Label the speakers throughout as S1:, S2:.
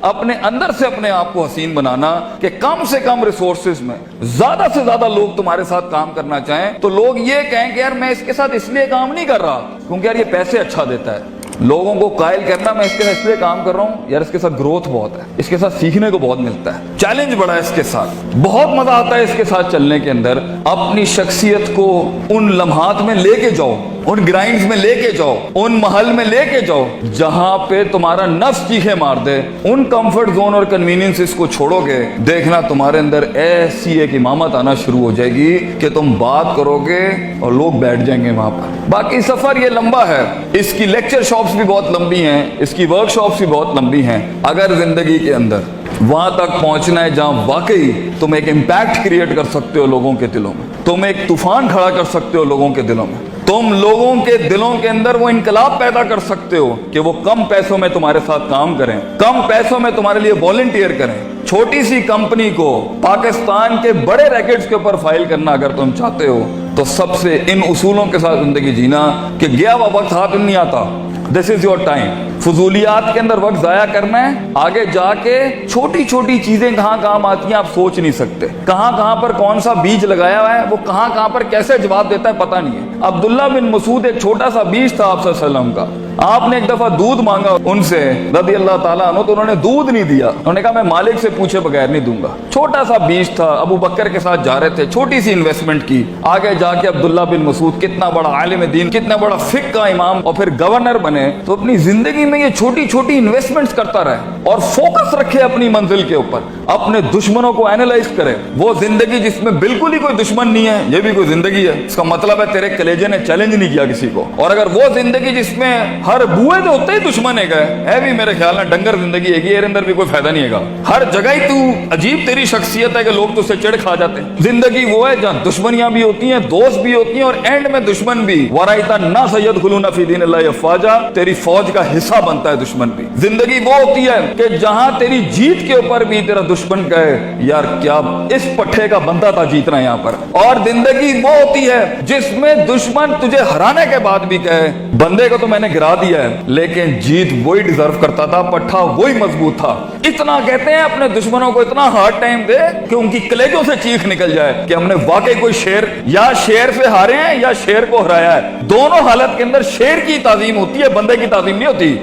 S1: اپنے اندر سے اپنے آپ کو حسین بنانا کہ کم سے کم ریسورسز میں زیادہ سے زیادہ لوگ تمہارے ساتھ کام کرنا چاہیں تو لوگ یہ کہیں کہ یار میں اس کے ساتھ اس لیے کام نہیں کر رہا کیونکہ یار یہ پیسے اچھا دیتا ہے. لوگوں کو قائل کرنا میں اس کے ساتھ اس لیے کام کر رہا ہوں یار اس کے ساتھ گروتھ بہت ہے, اس کے ساتھ سیکھنے کو بہت ملتا ہے, چیلنج بڑا ہے اس کے ساتھ, بہت مزہ آتا ہے اس کے ساتھ چلنے کے اندر. اپنی شخصیت کو ان لمحات میں لے کے جاؤ, ان گرائنڈز میں لے کے جاؤ, ان محل میں لے کے جاؤ جہاں پہ تمہارا نفس چیخے مار دے. ان کمفرٹ زون اور کنوینئنس کو چھوڑو گے, دیکھنا تمہارے اندر ایسی ایک امامت آنا شروع ہو جائے گی کہ تم بات کرو گے اور لوگ بیٹھ جائیں گے وہاں پر. باقی سفر یہ لمبا ہے, اس کی لیکچر شاپس بھی بہت لمبی ہیں, اس کی ورک شاپس بھی بہت لمبی ہیں. اگر زندگی کے اندر وہاں تک پہنچنا ہے جہاں واقعی تم ایک امپیکٹ کریٹ کر سکتے ہو لوگوں کے دلوں میں, تم ایک طوفان کھڑا کر سکتے ہو لوگوں کے دلوں میں, تم لوگوں کے دلوں کے اندر وہ انقلاب پیدا کر سکتے ہو کہ وہ کم پیسوں میں تمہارے ساتھ کام کریں, کم پیسوں میں تمہارے لیے والنٹیئر کریں. چھوٹی سی کمپنی کو پاکستان کے بڑے ریکٹس کے اوپر فائل کرنا اگر تم چاہتے ہو تو سب سے ان اصولوں کے ساتھ زندگی جینا کہ گیا ہوا وقت ہاتھ نہیں آتا. دس از یور ٹائم. فضولیات کے اندر وقت ضائع کرنا ہے, آگے جا کے چھوٹی چھوٹی چیزیں کہاں کام آتی ہیں آپ سوچ نہیں سکتے. کہاں کہاں پر کون سا بیج لگایا ہوا ہے, وہ کہاں کہاں پر کیسے جواب دیتا ہے پتہ نہیں ہے. عبداللہ بن مسعود ایک چھوٹا سا بیج تھا آپ صلی اللہ علیہ وسلم کا. آپ نے ایک دفعہ دودھ مانگا ان سے رضی اللہ تعالیٰ عنہ, تو انہوں نے دودھ نہیں دیا. انہوں نے کہا میں مالک سے پوچھے بغیر نہیں دوں گا. چھوٹا سا بیج تھا, ابو بکر کے ساتھ جا رہے تھے, چھوٹی سی انویسٹمنٹ کی. آگے جا کے عبداللہ بن مسعود کتنا بڑا عالم دین, کتنا بڑا فقہ کا امام اور پھر گورنر بنے. تو اپنی زندگی میں یہ چھوٹی چھوٹی انویسٹمنٹس کرتا رہے اور فوکس رکھے اپنی منزل کے اوپر, اپنے دشمنوں کو اینالائز کرے. وہ زندگی جس میں بالکل ہی کوئی دشمن نہیں ہے, یہ بھی کوئی زندگی ہے. اس کا مطلب ہے تیرے کلیجے نے چیلنج نہیں کیا کسی کو. اور اگر وہ زندگی جس میں ہر بوئے تو ہوتے ہی دشمن ہے بھی میرے خیال میں ڈنگر زندگی ہے کہ یہ اندر بھی کوئی فائدہ نہیں ہے گا. ہر جگہ ہی تو عجیب تیری شخصیت ہے کہ لوگ تو سے چڑ کھا جاتے ہیں. زندگی وہ ہے جہاں دشمنیاں بھی ہوتی ہیں, دوست بھی ہوتی ہیں اور اینڈ میں دشمن بھی. ورائتا نا سیدخلون فی دین اللہ افواجا, تیری فوج کا حصہ بنتا ہے دشمن بھی. زندگی وہ ہوتی ہے کہ جہاں تیری جیت کے اوپر بھی تیرا دشمن کہے یار کیا اس پٹھے کا بندہ تھا جیتنا یہاں پر. اور زندگی وہ ہوتی ہے جس میں دشمن تجھے ہرانے کے بعد بھی کہے بندے کو تو میں نے گرا دیا ہے لیکن جیت وہی ڈیزرو کرتا تھا, پٹھا وہی مضبوط تھا. اتنا کہتے ہیں اپنے دشمنوں کو اتنا ہارڈ ٹائم دے کہ ان کی کلیجوں سے چیخ نکل جائے کہ ہم نے واقعی کوئی شیر یا شیر سے ہارے ہیں یا شیر کو ہرایا ہے. دونوں حالت کے اندر شیر کی تعظیم ہوتی ہے, بندے کی تعظیم نہیں ہوتی.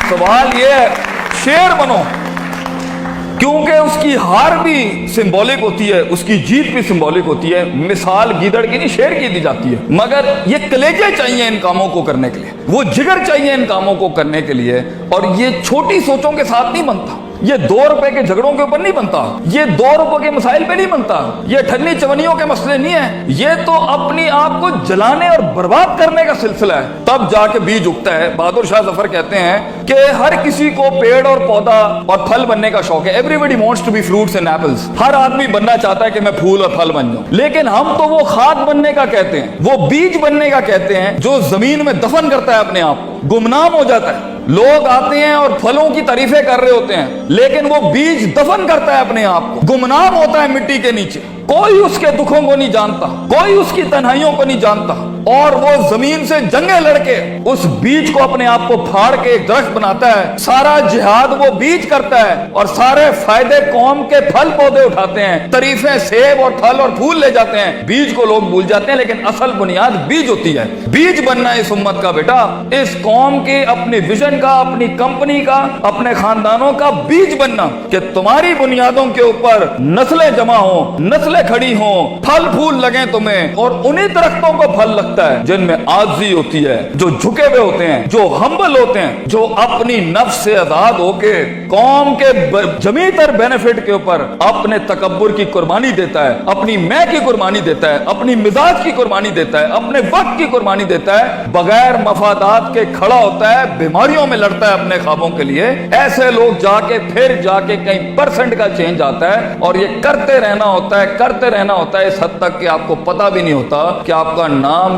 S1: سوال یہ ہے شیر بنو کیونکہ اس کی ہار بھی سمبولک ہوتی ہے, اس کی جیت بھی سمبولک ہوتی ہے. مثال گیدڑ کی نہیں شیر کی دی جاتی ہے, مگر یہ کلیجے چاہیے ان کاموں کو کرنے کے لیے, وہ جگر چاہیے ان کاموں کو کرنے کے لیے. اور یہ چھوٹی سوچوں کے ساتھ نہیں بنتا, یہ 2 روپے کے جھگڑوں کے اوپر نہیں بنتا, یہ 2 روپے کے مسائل پہ نہیں بنتا, یہ ٹھنی چونیوں کے مسئلے نہیں ہیں. یہ تو اپنی آپ کو جلانے اور برباد کرنے کا سلسلہ ہے, تب جا کے بیج اگتا ہے. بہادر شاہ ظفر کہتے ہیں کہ ہر کسی کو پیڑ اور پودا اور پھل بننے کا شوق ہے. Everybody wants to be fruits and apples. ہر آدمی بننا چاہتا ہے کہ میں پھول اور پھل بن جاؤں, لیکن ہم تو وہ کھاد بننے کا کہتے ہیں, وہ بیج بننے کا کہتے ہیں جو زمین میں دفن کرتا ہے اپنے آپ کو, گمنام ہو جاتا ہے. لوگ آتے ہیں اور پھلوں کی تعریفیں کر رہے ہوتے ہیں لیکن وہ بیج دفن کرتا ہے اپنے آپ کو, گمنام ہوتا ہے مٹی کے نیچے. کوئی اس کے دکھوں کو نہیں جانتا, کوئی اس کی تنہائیوں کو نہیں جانتا, اور وہ زمین سے جنگیں لڑ کے اس بیج کو اپنے آپ کو پھاڑ کے ایک درخت بناتا ہے. سارا جہاد وہ بیج کرتا ہے اور سارے فائدے قوم کے پھل پودے اٹھاتے ہیں, تعریفیں سیب اور پھل اور پھول لے جاتے ہیں. بیج کو لوگ بھول جاتے ہیں لیکن اصل بنیاد بیج ہوتی ہے. بیج بننا ہے اس امت کا بیٹا, اس قوم کے اپنی ویژن کا, اپنی کمپنی کا, اپنے خاندانوں کا بیج بننا کہ تمہاری بنیادوں کے اوپر نسلیں جمع ہوں, نسلیں کھڑی ہوں, پھل پھول لگیں تمہیں. اور انہی درختوں کو پھل لگتا ہے جن میں عاجزی ہوتی ہے, جو جھکے ہوئے ہوتے ہیں, جو ہمبل ہوتے ہیں, جو اپنی نفس سے آزاد ہو کے قوم کے جمی تر بینیفٹ کے اوپر اپنے تکبر کی قربانی دیتا ہے, اپنی میں کی قربانی دیتا ہے, اپنی مزاج کی قربانی دیتا ہے, اپنے وقت کی قربانی دیتا ہے, بغیر مفادات کے کھڑا ہوتا ہے, بیماریوں میں لڑتا ہے اپنے خوابوں کے لیے. ایسے لوگ جا کے پھر جا کے کئی پرسنٹ کا چینج آتا ہے. اور یہ کرتے رہنا ہوتا ہے, کرتے رہنا ہوتا ہے اس حد تک کہ آپ کو پتہ بھی نہیں ہوتا کہ آپ کا نام